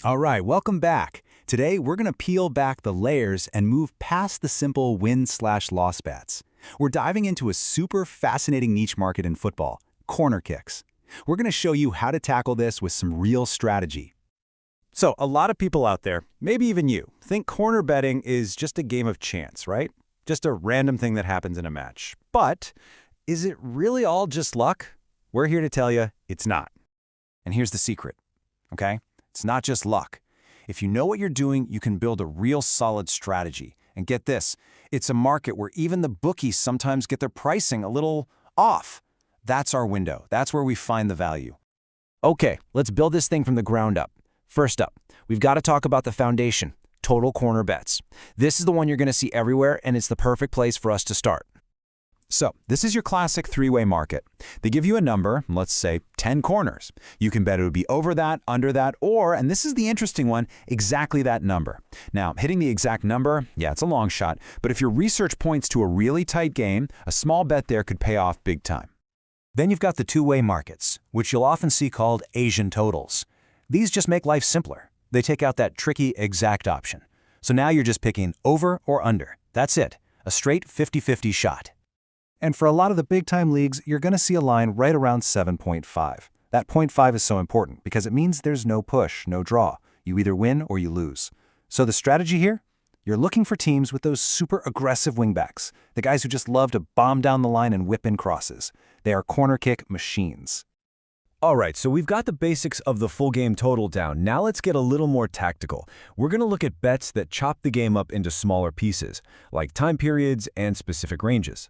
All right, welcome back. Today, we're going to peel back the layers and move past the simple win/loss bets. We're diving into a super fascinating niche market in football, corner kicks. We're going to show you how to tackle this with some real strategy. So, a lot of people out there, maybe even you, think corner betting is just a game of chance, right? Just a random thing that happens in a match. But is it really all just luck? We're here to tell you it's not. And here's the secret, okay? It's not just luck. If you know what you're doing, you can build a real solid strategy. And get this, it's a market where even the bookies sometimes get their pricing a little off. That's our window. That's where we find the value. Okay, let's build this thing from the ground up. First up, we've got to talk about the foundation, total corner bets. This is the one you're going to see everywhere, and it's the perfect place for us to start. So, this is your classic three-way market. They give you a number, let's say 10 corners. You can bet it would be over that, under that, or, and this is the interesting one, exactly that number. Now, hitting the exact number, yeah, it's a long shot, but if your research points to a really tight game, a small bet there could pay off big time. Then you've got the two-way markets, which you'll often see called Asian totals. These just make life simpler. They take out that tricky exact option. So now you're just picking over or under. That's it, a straight 50-50 shot. And for a lot of the big-time leagues, you're going to see a line right around 7.5. That 0.5 is so important because it means there's no push, no draw. You either win or you lose. So the strategy here? You're looking for teams with those super aggressive wingbacks, the guys who just love to bomb down the line and whip in crosses. They are corner kick machines. All right, so we've got the basics of the full game total down. Now let's get a little more tactical. We're going to look at bets that chop the game up into smaller pieces, like time periods and specific ranges.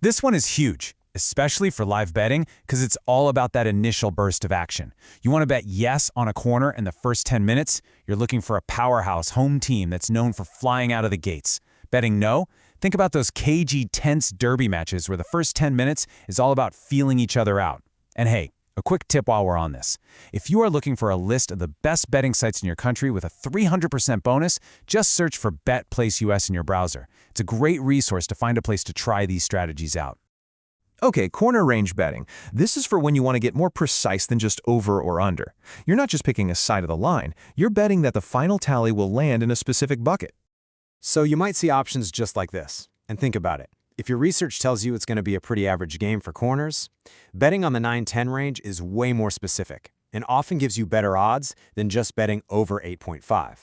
This one is huge, especially for live betting, because it's all about that initial burst of action. You want to bet yes on a corner in the first 10 minutes? You're looking for a powerhouse home team that's known for flying out of the gates. Betting no? Think about those cagey, tense derby matches where the first 10 minutes is all about feeling each other out. And hey, a quick tip while we're on this. If you are looking for a list of the best betting sites in your country with a 300% bonus, just search for BetPlaceUS in your browser. It's a great resource to find a place to try these strategies out. Okay, corner range betting. This is for when you want to get more precise than just over or under. You're not just picking a side of the line, you're betting that the final tally will land in a specific bucket. So you might see options just like this. And think about it. If your research tells you it's going to be a pretty average game for corners, betting on the 9-10 range is way more specific and often gives you better odds than just betting over 8.5.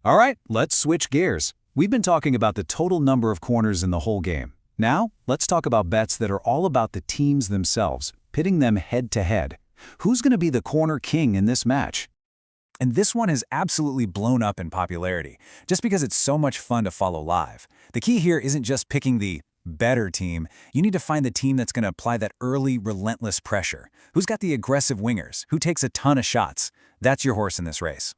All right, let's switch gears. We've been talking about the total number of corners in the whole game. Now, let's talk about bets that are all about the teams themselves, pitting them head-to-head. Who's going to be the corner king in this match? And this one has absolutely blown up in popularity, just because it's so much fun to follow live. The key here isn't just picking the better team. You need to find the team that's going to apply that early, relentless pressure. Who's got the aggressive wingers? Who takes a ton of shots? That's your horse in this race.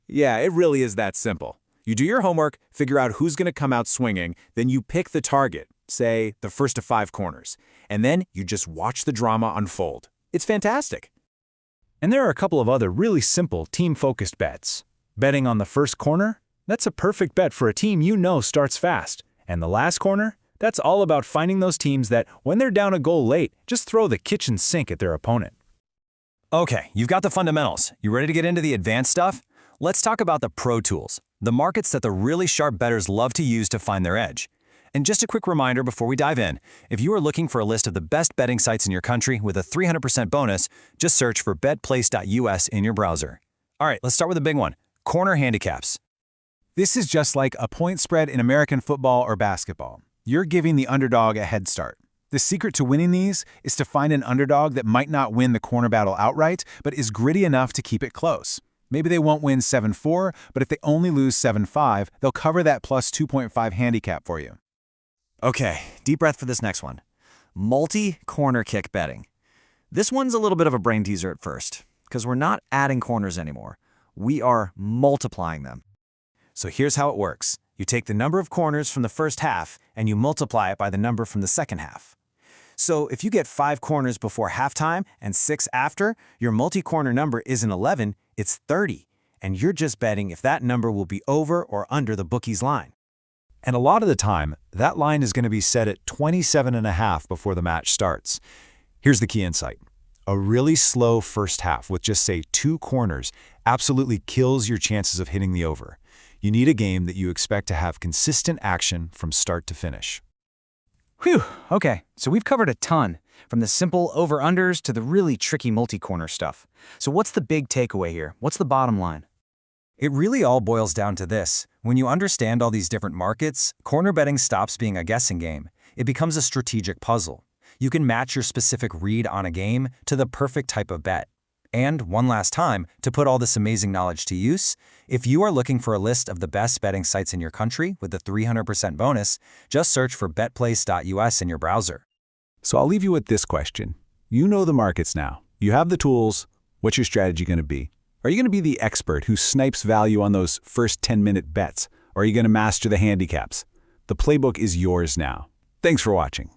Yeah, it really is that simple. You do your homework, figure out who's going to come out swinging, then you pick the target, say the first of 5 corners, and then you just watch the drama unfold. It's fantastic. And there are a couple of other really simple team-focused bets. Betting on the first corner? That's a perfect bet for a team you know starts fast. And the last corner? That's all about finding those teams that, when they're down a goal late, just throw the kitchen sink at their opponent. Okay, you've got the fundamentals. You ready to get into the advanced stuff? Let's talk about the pro tools, the markets that the really sharp bettors love to use to find their edge. And just a quick reminder before we dive in, if you are looking for a list of the best betting sites in your country with a 300% bonus, just search for betplace.us in your browser. All right, let's start with the big one, corner handicaps. This is just like a point spread in American football or basketball. You're giving the underdog a head start. The secret to winning these is to find an underdog that might not win the corner battle outright, but is gritty enough to keep it close. Maybe they won't win 7-4, but if they only lose 7-5, they'll cover that plus 2.5 handicap for you. Okay, deep breath for this next one. Multi-corner kick betting. This one's a little bit of a brain teaser at first, because we're not adding corners anymore. We are multiplying them. So here's how it works. You take the number of corners from the first half and you multiply it by the number from the second half. So if you get 5 corners before halftime and 6 after, your multi-corner number isn't 11, it's 30. And you're just betting if that number will be over or under the bookie's line. And a lot of the time, that line is going to be set at 27.5 before the match starts. Here's the key insight. A really slow first half with just, say, 2 corners absolutely kills your chances of hitting the over. You need a game that you expect to have consistent action from start to finish. Whew, okay, so we've covered a ton, from the simple over-unders to the really tricky multi-corner stuff. So what's the big takeaway here? What's the bottom line? It really all boils down to this. When you understand all these different markets, corner betting stops being a guessing game. It becomes a strategic puzzle. You can match your specific read on a game to the perfect type of bet. And one last time, to put all this amazing knowledge to use, if you are looking for a list of the best betting sites in your country with a 300% bonus, just search for betplace.us in your browser. So I'll leave you with this question. You know the markets now. You have the tools. What's your strategy going to be? Are you going to be the expert who snipes value on those first 10-minute bets? Or are you going to master the handicaps? The playbook is yours now. Thanks for watching.